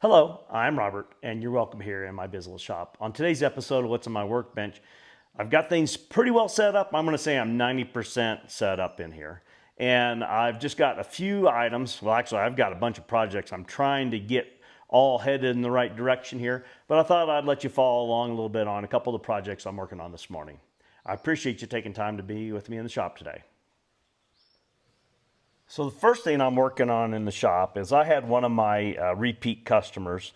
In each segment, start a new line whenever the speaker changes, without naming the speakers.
Hello, I'm Robert, and you're welcome here in my business shop. On today's episode of What's on My Workbench, I've got things pretty well set up. I'm going to say I'm 90% set up in here. And I've just got a few items. Well, actually, I've got a bunch of projects I'm trying to get all headed in the right direction here. But I thought I'd let you follow along a little bit on a couple of the projects I'm working on this morning. I appreciate you taking time to be with me in the shop today. So the first thing I'm working on in the shop is I had one of my repeat customers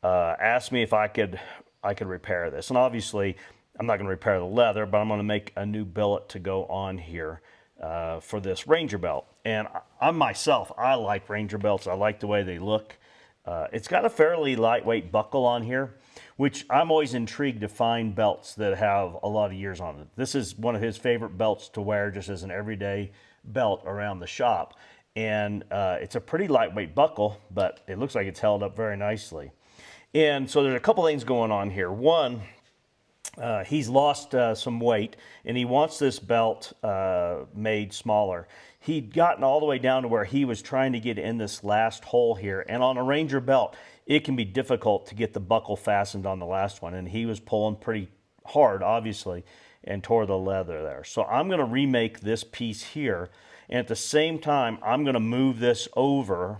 ask me if I could repair this, and obviously I'm not going to repair the leather, but I'm going to make a new billet to go on here for this Ranger belt. And I myself, I like Ranger belts. I like the way they look. It's got a fairly lightweight buckle on here, which I'm always intrigued to find belts that have a lot of years on it. This is one of his favorite belts to wear just as an everyday belt around the shop. And it's a pretty lightweight buckle, but it looks like it's held up very nicely. And so there's a couple things going on here. One, he's lost some weight and he wants this belt made smaller. He'd gotten all the way down to where he was trying to get in this last hole here. And on a Ranger belt, it can be difficult to get the buckle fastened on the last one. And he was pulling pretty hard, obviously, and tore the leather there. So I'm going to remake this piece here. And at the same time, I'm going to move this over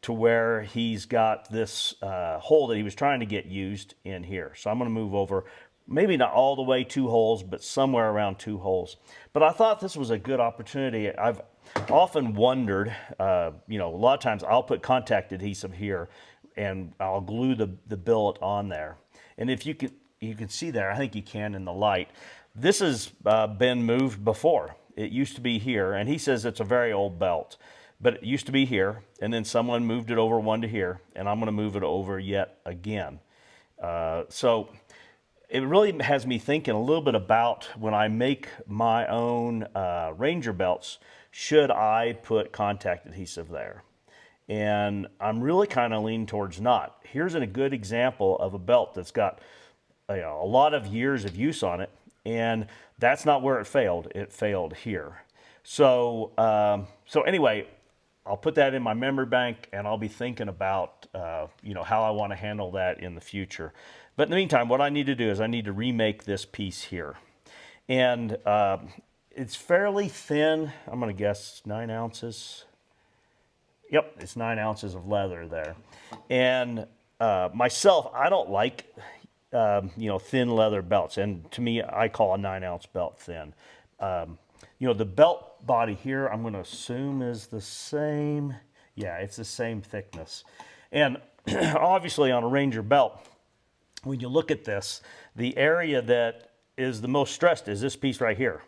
to where he's got this hole that he was trying to get used in here. So I'm going to move over, maybe not all the way 2 holes, but somewhere around 2 holes. But I thought this was a good opportunity. I've often wondered, a lot of times I'll put contact adhesive here and I'll glue the billet on there. And if you can see there, I think you can in the light, this has been moved before. It used to be here, and he says it's a very old belt. But it used to be here, and then someone moved it over one to here, and I'm going to move it over yet again. So it really has me thinking a little bit about when I make my own Ranger belts, should I put contact adhesive there? And I'm really kind of leaning towards not. Here's a good example of a belt that's got a lot of years of use on it, and that's not where it failed. It failed here. So anyway, I'll put that in my memory bank, and I'll be thinking about how I want to handle that in the future. But in the meantime, what I need to do is I need to remake this piece here, and it's fairly thin. I'm going to guess 9 ounces. Yep, it's 9 ounces of leather there, and myself, I don't like thin leather belts, and to me, I call a 9-ounce belt thin. The belt body here, I'm going to assume is the same. Yeah, it's the same thickness. And obviously on a Ranger belt, when you look at this, the area that is the most stressed is this piece right here,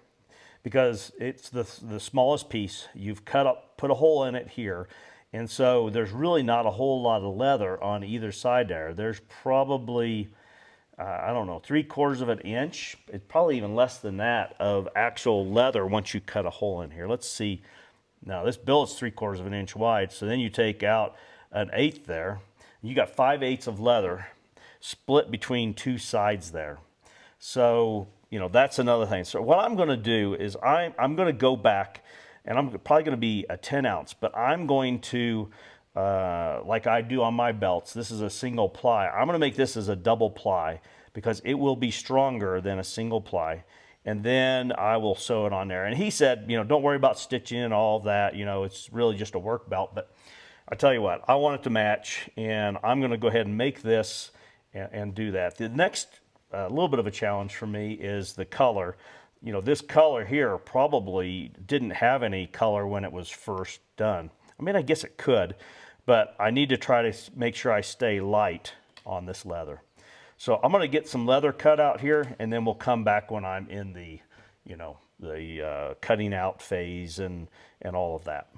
because it's the smallest piece. You've put a hole in it here. And so there's really not a whole lot of leather on either side there. There's probably, I don't know, 3/4 of an inch. It's probably even less than that of actual leather once you cut a hole in here. Let's see. Now this billet's 3/4 of an inch wide. So then you take out an 1/8 there. You got 5/8 of leather split between 2 sides there. So, that's another thing. So what I'm going to do is I'm going to go back, and I'm probably going to be a 10 ounce, but I'm going to, like I do on my belts, this is a single ply. I'm going to make this as a double ply because it will be stronger than a single ply. And then I will sew it on there. And he said, don't worry about stitching and all of that. It's really just a work belt. But I tell you what, I want it to match, and I'm going to go ahead and make this and do that. The next little bit of a challenge for me is the color. This color here probably didn't have any color when it was first done. I mean, I guess it could, but I need to try to make sure I stay light on this leather. So I'm going to get some leather cut out here, and then we'll come back when I'm in the, cutting out phase and all of that.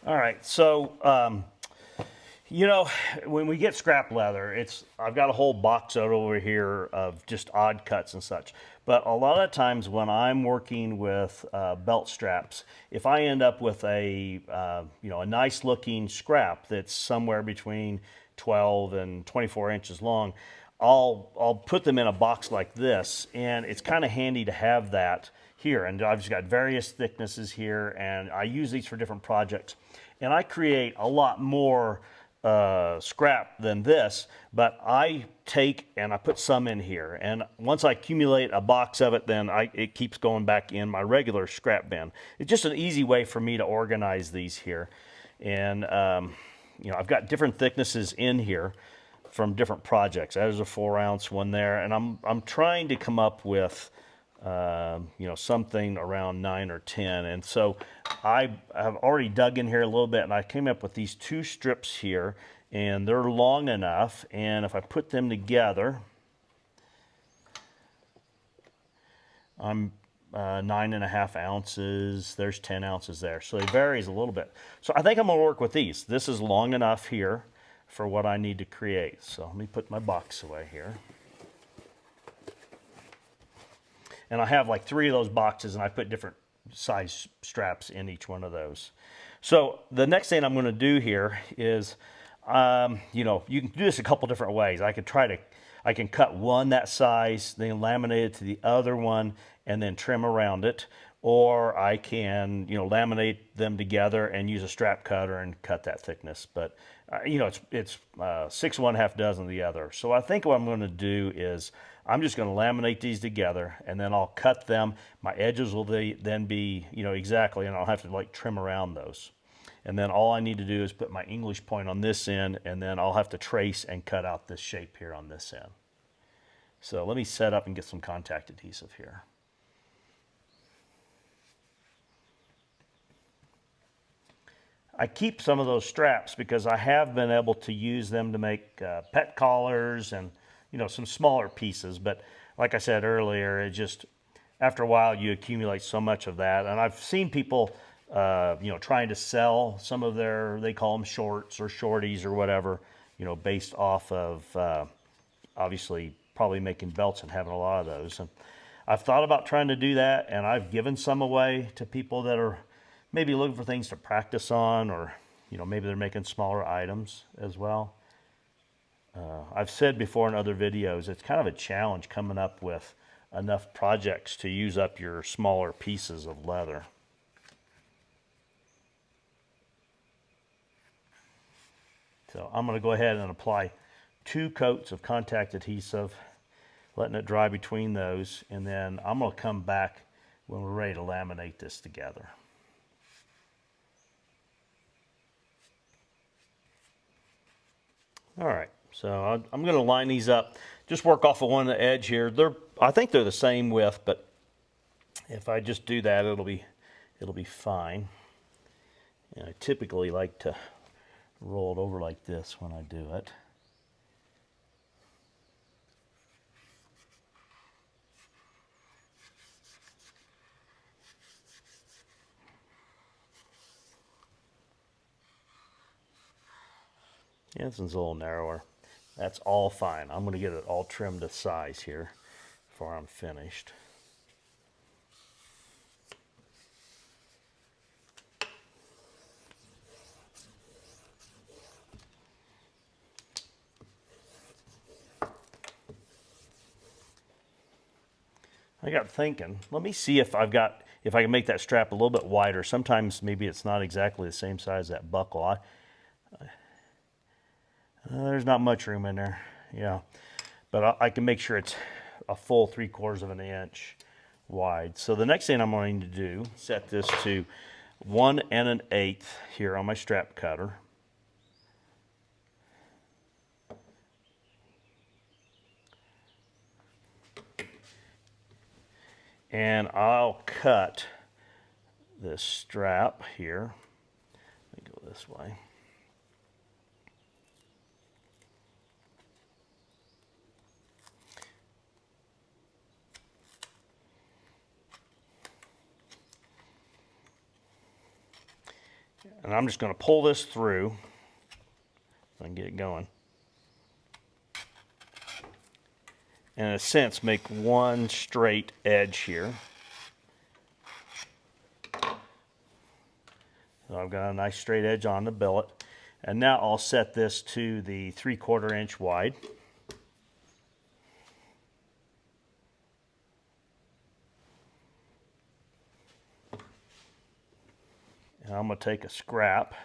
All right, so when we get scrap leather, I've got a whole box out over here of just odd cuts and such. But a lot of times when I'm working with belt straps, if I end up with a nice looking scrap that's somewhere between 12 and 24 inches long, I'll put them in a box like this, and it's kind of handy to have that here. And I've just got various thicknesses here, and I use these for different projects. and I create a lot more scrap than this, but I take and I put some in here, and once I accumulate a box of it, then it keeps going back in my regular scrap bin. It's just an easy way for me to organize these here. And you know, I've got different thicknesses in here from different projects. There's a 4-ounce one there, and I'm trying to come up with you know, something around 9 or 10. And so I have already dug in here a little bit, and I came up with these 2 strips here, and they're long enough. And if I put them together, I'm 9.5 ounces. There's 10 ounces there, so it varies a little bit. So I think I'm gonna work with these. This is long enough here for what I need to create. So let me put my box away here. And I have like 3 of those boxes, and I put different size straps in each one of those. So the next thing I'm going to do here is, you know, you can do this a couple different ways. I can cut one that size, then laminate it to the other one, and then trim around it. Or I can, you know, laminate them together and use a strap cutter and cut that thickness. But you know, it's 6 1/2 dozen the other. So I think what I'm going to do is I'm just going to laminate these together, and then I'll cut them. My edges will then be, you know, exactly, and I'll have to like trim around those. And then all I need to do is put my English point on this end, and then I'll have to trace and cut out this shape here on this end. So let me set up and get some contact adhesive here. I keep some of those straps because I have been able to use them to make pet collars and, you know, some smaller pieces. But like I said earlier, it just, after a while you accumulate so much of that. And I've seen people, you know, trying to sell some of their, they call them shorts or shorties or whatever, you know, based off of obviously probably making belts and having a lot of those. And I've thought about trying to do that, and I've given some away to people that are maybe looking for things to practice on, or, you know, maybe they're making smaller items as well. I've said before in other videos, it's kind of a challenge coming up with enough projects to use up your smaller pieces of leather. So I'm going to go ahead and apply 2 coats of contact adhesive, letting it dry between those, and then I'm going to come back when we're ready to laminate this together. All right, so I'm going to line these up. Just work off of one edge here. I think they're the same width, but if I just do that, it'll be fine. And I typically like to roll it over like this when I do it. Yeah, this one's a little narrower. That's all fine. I'm going to get it all trimmed to size here before I'm finished. I got thinking, let me see if I can make that strap a little bit wider. Sometimes maybe it's not exactly the same size as that buckle. There's not much room in there, yeah. But I can make sure it's a full 3/4 of an inch wide. So the next thing I'm going to do, set this to 1 1/8 here on my strap cutter. And I'll cut this strap here. Let me go this way. And I'm just going to pull this through and get it going. And in a sense, make one straight edge here. So I've got a nice straight edge on the billet. And now I'll set this to the 3/4 inch wide. And I'm going to take a scrap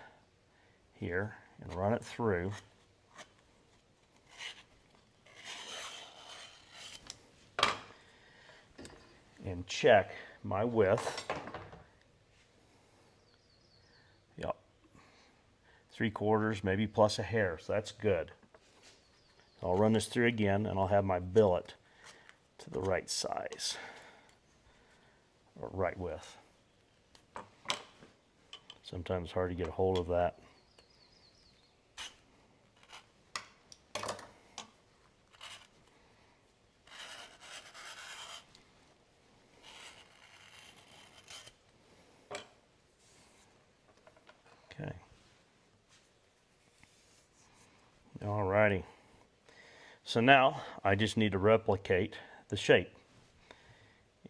here and run it through. And check my width. Yep. 3/4, maybe plus a hair, so that's good. I'll run this through again and I'll have my billet to the right size, or right width. Sometimes it's hard to get a hold of that. Okay. Alrighty. So now I just need to replicate the shape.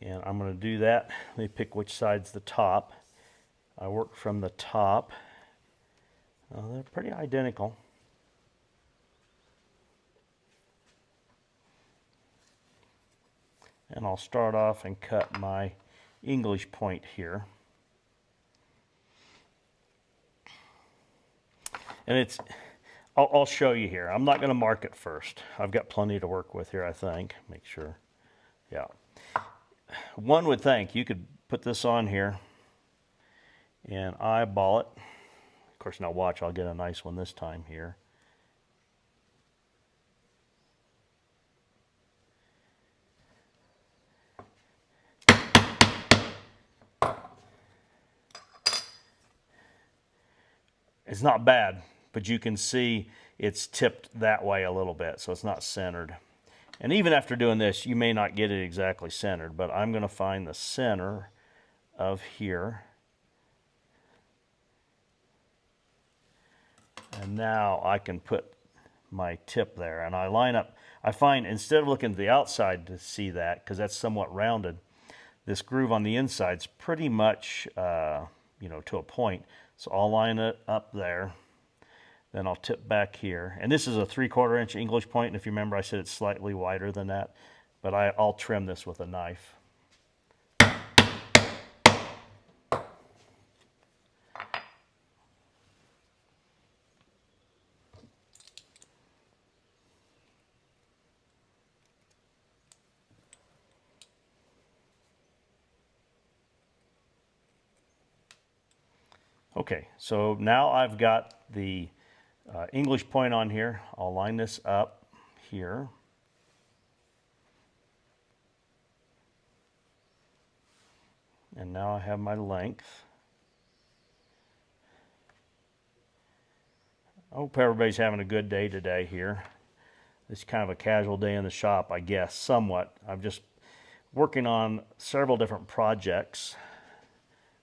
And I'm going to do that. Let me pick which side's the top. I work from the top. They're pretty identical. And I'll start off and cut my English point here. And I'll show you here. I'm not going to mark it first. I've got plenty to work with here, I think. Make sure. Yeah. One would think you could put this on here and eyeball it. Of course, now watch, I'll get a nice one this time here. It's not bad, but you can see it's tipped that way a little bit, so it's not centered. And even after doing this, you may not get it exactly centered, but I'm going to find the center of here. And now I can put my tip there, and I line up. I find instead of looking at the outside to see that, because that's somewhat rounded, this groove on the inside's pretty much, you know, to a point. So I'll line it up there. Then I'll tip back here. And this is a 3/4 inch English point. And if you remember, I said it's slightly wider than that. But I'll trim this with a knife. Okay, so now I've got the English point on here. I'll line this up here. And now I have my length. I hope everybody's having a good day today here. It's kind of a casual day in the shop, I guess, somewhat. I'm just working on several different projects.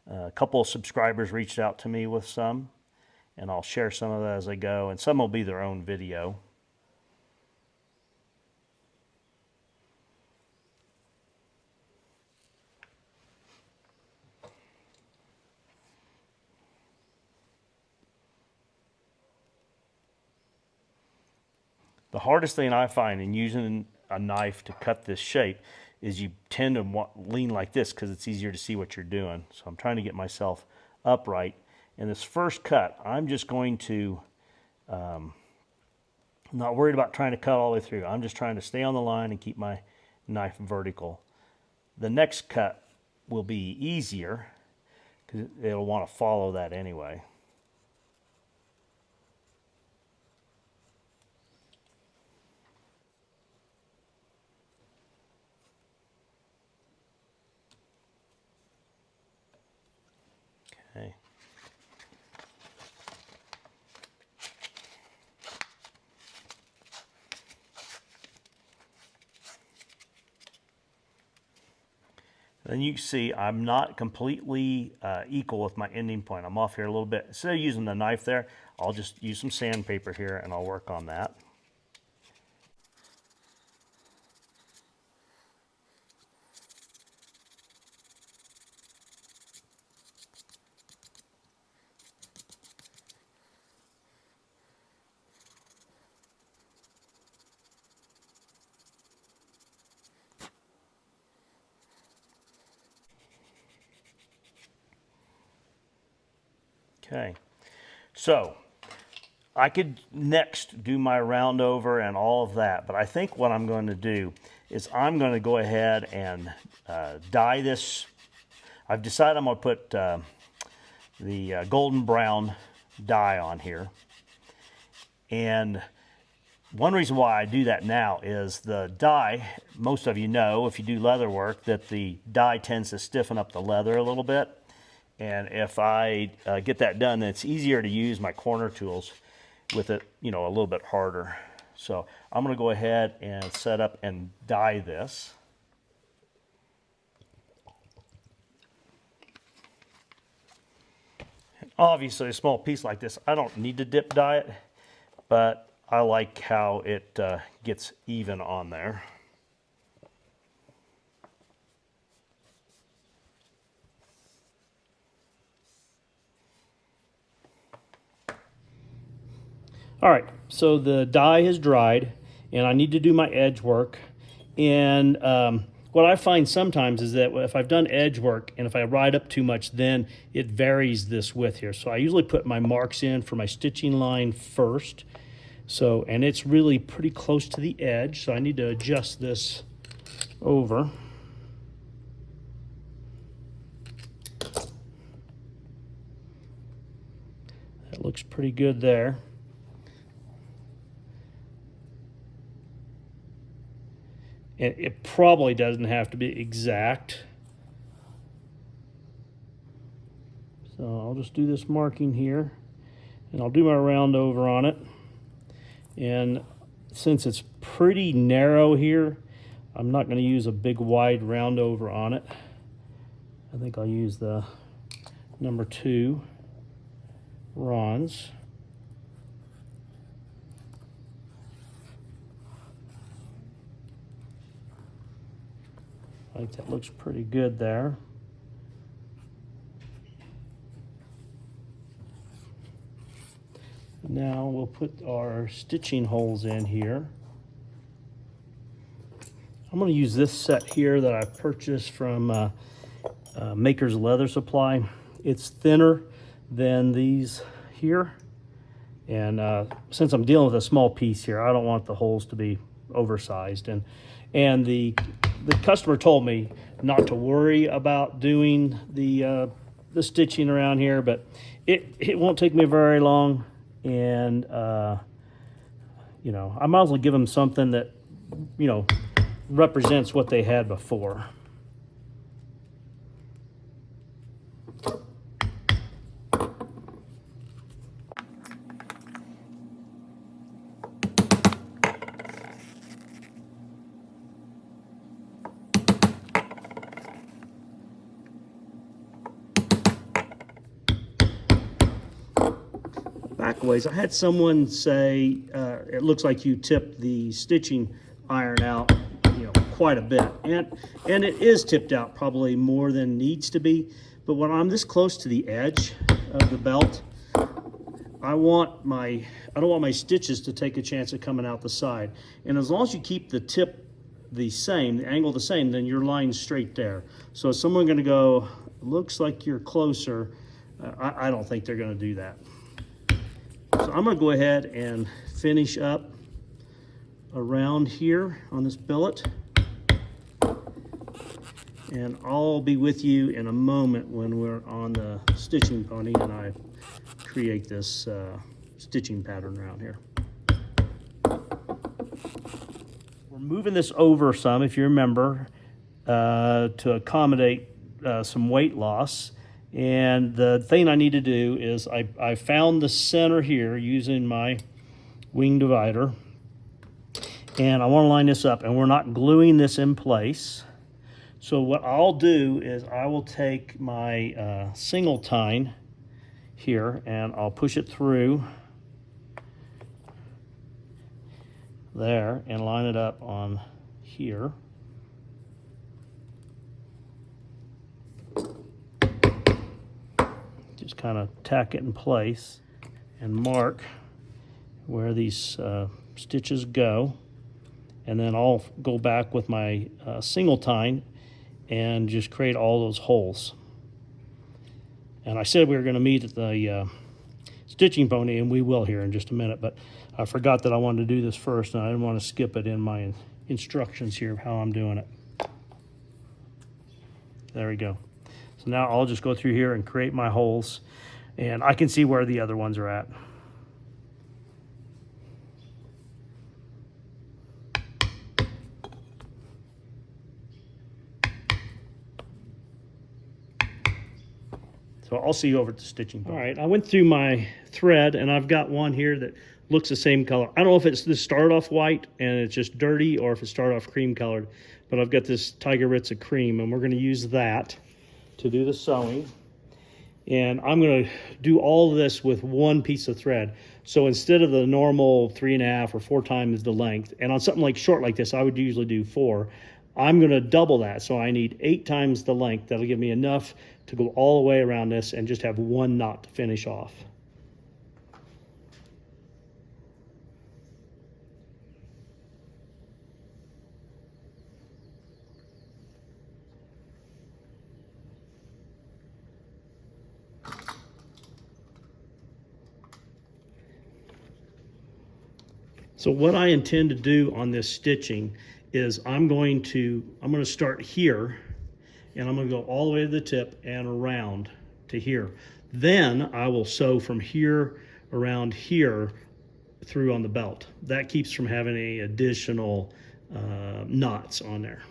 A couple of subscribers reached out to me with some, and I'll share some of that as I go, and some will be their own video. The hardest thing I find in using a knife to cut this shape is you tend to lean like this because it's easier to see what you're doing. So I'm trying to get myself upright. In this first cut, I'm just going to, I'm not worried about trying to cut all the way through. I'm just trying to stay on the line and keep my knife vertical. The next cut will be easier because it'll want to follow that anyway. Okay. Then you can see I'm not completely equal with my ending point. I'm off here a little bit. Instead of using the knife there, I'll just use some sandpaper here and I'll work on that. Okay, so I could next do my round over and all of that, but I think what I'm going to do is I'm going to go ahead and dye this. I've decided I'm going to put the golden brown dye on here. And one reason why I do that now is the dye, most of you know, if you do leather work, that the dye tends to stiffen up the leather a little bit. And if I get that done, then it's easier to use my corner tools with it, you know, a little bit harder. So I'm going to go ahead and set up and dye this. And obviously, a small piece like this, I don't need to dip dye it, but I like how it gets even on there. All right, so the dye has dried, and I need to do my edge work. And what I find sometimes is that if I've done edge work and if I ride up too much, then it varies this width here. So I usually put my marks in for my stitching line first. So, and it's really pretty close to the edge, so I need to adjust this over. That looks pretty good there. And it probably doesn't have to be exact. So I'll just do this marking here, and I'll do my round over on it. And since it's pretty narrow here, I'm not going to use a big wide round over on it. I think I'll use the number 2 Ron's. I think that looks pretty good there. Now we'll put our stitching holes in here. I'm going to use this set here that I purchased from Maker's Leather Supply. It's thinner than these here, and since I'm dealing with a small piece here, I don't want the holes to be oversized. And the customer told me not to worry about doing the stitching around here, but it won't take me very long. And you know, I might as well give them something that, you know, represents what they had before. Backways, I had someone say it looks like you tipped the stitching iron out, you know, quite a bit, and it is tipped out probably more than needs to be. But when I'm this close to the edge of the belt, I don't want my stitches to take a chance of coming out the side. And as long as you keep the tip the same, the angle the same, then your line's straight there. So if someone's going to go, looks like you're closer, I don't think they're going to do that. So I'm going to go ahead and finish up around here on this billet, and I'll be with you in a moment when we're on the stitching pony and I create this stitching pattern around here. We're moving this over some, if you remember, to accommodate some weight loss. And the thing I need to do is I found the center here using my wing divider, and I want to line this up, and we're not gluing this in place. So what I'll do is I will take my single tine here and I'll push it through there and line it up on here. Just kind of tack it in place and mark where these stitches go, and then I'll go back with my single tine and just create all those holes. And I said we were going to meet at the
stitching pony, and we will here in just a minute, but I forgot that I wanted to do this first, and I didn't want to skip it in my instructions here of how I'm doing it. There we go. So now I'll just go through here and create my holes, and I can see where the other ones are at. So I'll see you over at the stitching pony. All right, I went through my thread, and I've got one here that looks the same color. I don't know if it's this started off white and it's just dirty, or if it started off cream colored, but I've got this Tigeritza cream, and we're going to use that to do the sewing. And I'm going to do all of this with one piece of thread. So instead of the normal 3.5 or 4 times the length, and on something like short like this, I would usually do 4. I'm going to double that. So I need 8 times the length. That'll give me enough to go all the way around this and just have one knot to finish off. So what I intend to do on this stitching is I'm going to start here, and I'm going to go all the way to the tip and around to here. Then I will sew from here around here through on the belt. That keeps from having any additional knots on there.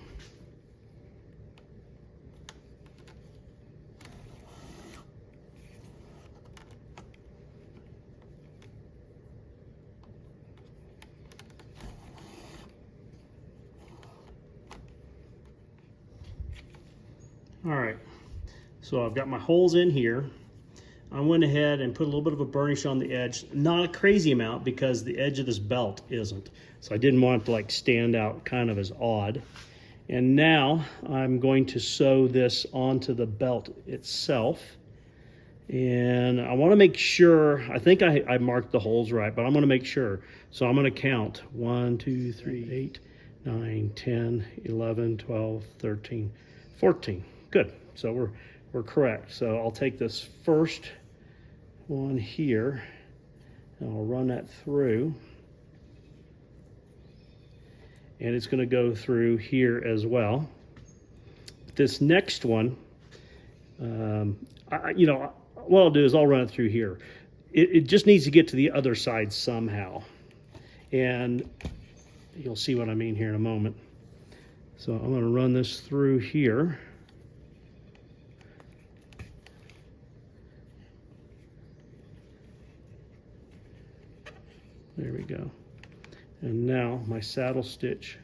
All right, so I've got my holes in here. I went ahead and put a little bit of a burnish on the edge, not a crazy amount because the edge of this belt isn't. So I didn't want it to like stand out kind of as odd. And now I'm going to sew this onto the belt itself. And I want to make sure, I think I marked the holes right, but I'm going to make sure. So I'm going to count 1, 2, 3, 8, 9, 10, 11, 12, 13, 14. Good, so we're correct. So I'll take this first one here, and I'll run that through. And it's going to go through here as well. This next one, what I'll do is I'll run it through here. It just needs to get to the other side somehow. And you'll see what I mean here in a moment. So I'm going to run this through here. There we go. And now my saddle stitch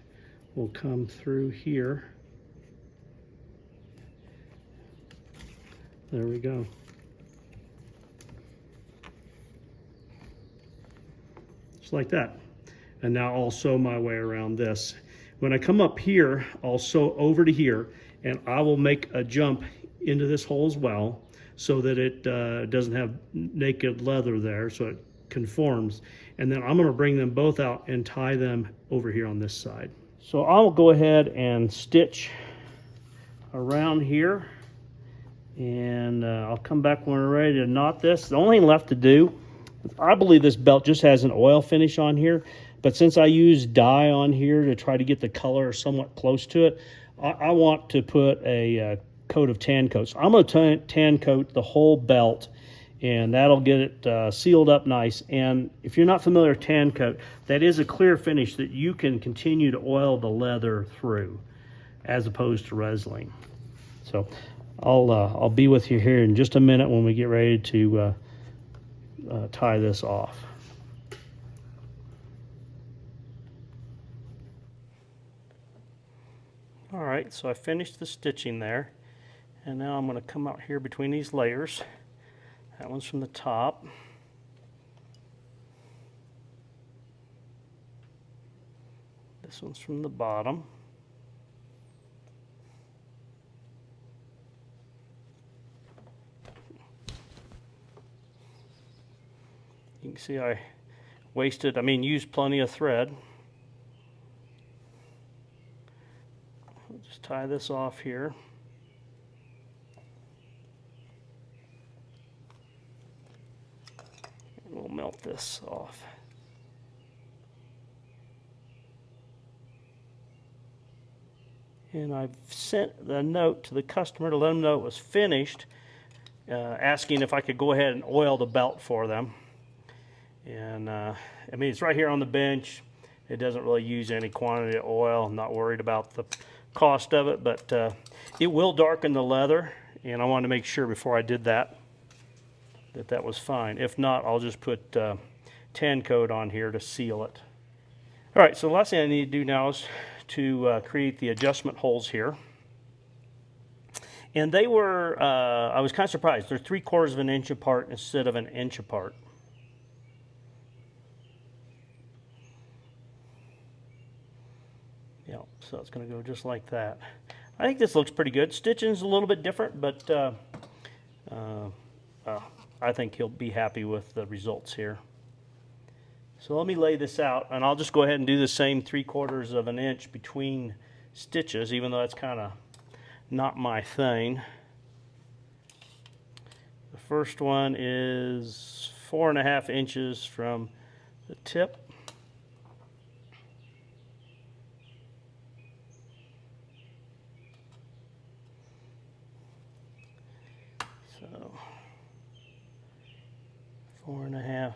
will come through here. There we go. Just like that. And now I'll sew my way around this. When I come up here, I'll sew over to here, and I will make a jump into this hole as well so that it doesn't have naked leather there, so it conforms. And then I'm going to bring them both out and tie them over here on this side. So I'll go ahead and stitch around here, and I'll come back when we're ready to knot this. The only thing left to do, I believe this belt just has an oil finish on here, but since I use dye on here to try to get the color somewhat close to it, I want to put a coat of tan coat. So I'm going to tan coat the whole belt, and that'll get it sealed up nice. And if you're not familiar with tan coat, that is a clear finish that you can continue to oil the leather through as opposed to Reslene. So I'll be with you here in just a minute when we get ready to tie this off. All right, so I finished the stitching there, and now I'm going to come out here between these layers. That one's from the top. This one's from the bottom. You can see I used plenty of thread. I'll just tie this off here.
melt this off. And I've sent the note to the customer to let them know it was finished, asking if I could go ahead and oil the belt for them. And I mean, it's right here on the bench. It doesn't really use any quantity of oil. I'm not worried about the cost of it, but it will darken the leather, and I wanted to make sure before I did that that was fine. If not, I'll just put tan coat on here to seal it. All right, so the last thing I need to do now is to create the adjustment holes here. And they were, I was kind of surprised, they're 3/4 of an inch apart instead of an inch apart. Yeah, so it's going to go just like that. I think this looks pretty good. Stitching's a little bit different, but I think he'll be happy with the results here. So let me lay this out, and I'll just go ahead and do the same 3/4 of an inch between stitches, even though that's kind of not my thing. The first one is 4.5 inches from the tip. So 4.5,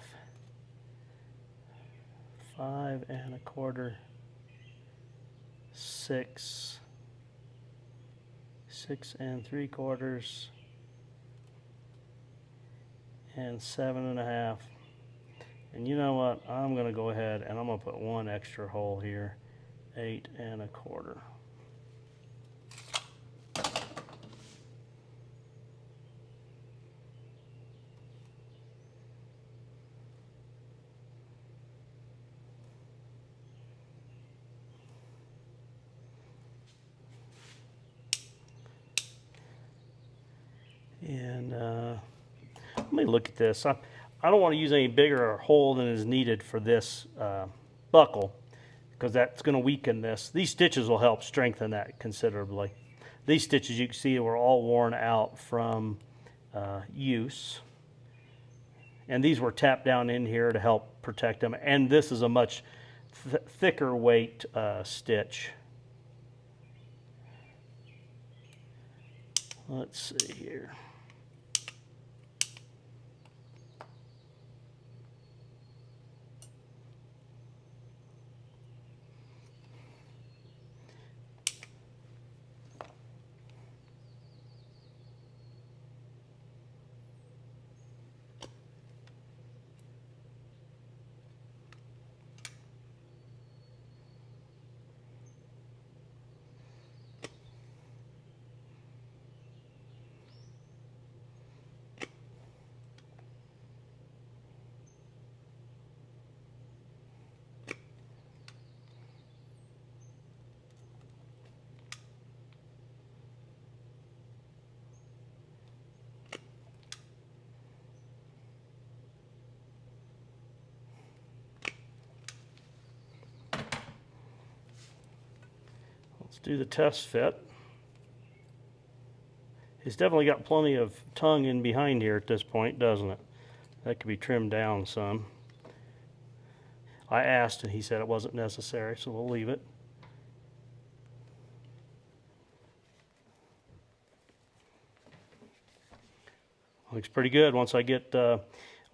5.25, 6, 6.75, and 7.5. And you know what? I'm going to go ahead and I'm going to put one extra hole here, 8.25. And let me look at this. I don't want to use any bigger hole than is needed for this buckle, because that's going to weaken this. These stitches will help strengthen that considerably. These stitches, you can see, were all worn out from use. And these were tapped down in here to help protect them. And this is a much thicker weight stitch. Let's see here. Let's do the test fit. It's definitely got plenty of tongue in behind here at this point, doesn't it? That could be trimmed down some. I asked and he said it wasn't necessary, so we'll leave it. Looks pretty good. Once I get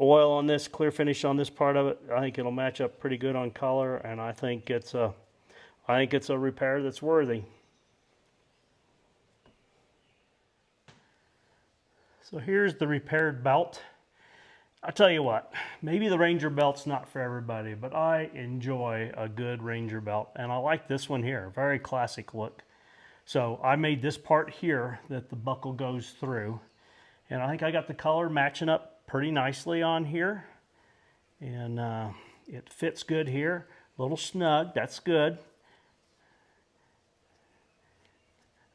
oil on this, clear finish on this part of it, I think it'll match up pretty good on color, and I think it's a repair that's worthy. So here's the repaired belt. I tell you what, maybe the Ranger belt's not for everybody, but I enjoy a good Ranger belt, and I like this one here, very classic look. So I made this part here that the buckle goes through, and I think I got the color matching up pretty nicely on here, and it fits good here. A little snug, that's good.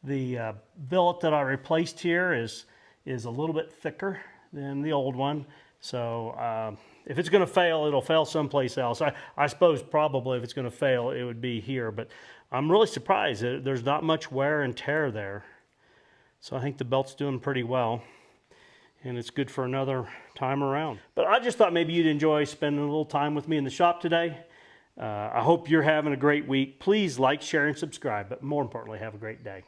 The billet that I replaced here is a little bit thicker than the old one. So if it's going to fail, it'll fail someplace else. I suppose probably if it's going to fail, it would be here. But I'm really surprised that there's not much wear and tear there. So I think the belt's doing pretty well.
and it's good for another time around.
But I just thought maybe you'd enjoy spending a little time with me in the shop today. I hope you're having a great week. Please like, share, and subscribe, but more importantly, have a great day.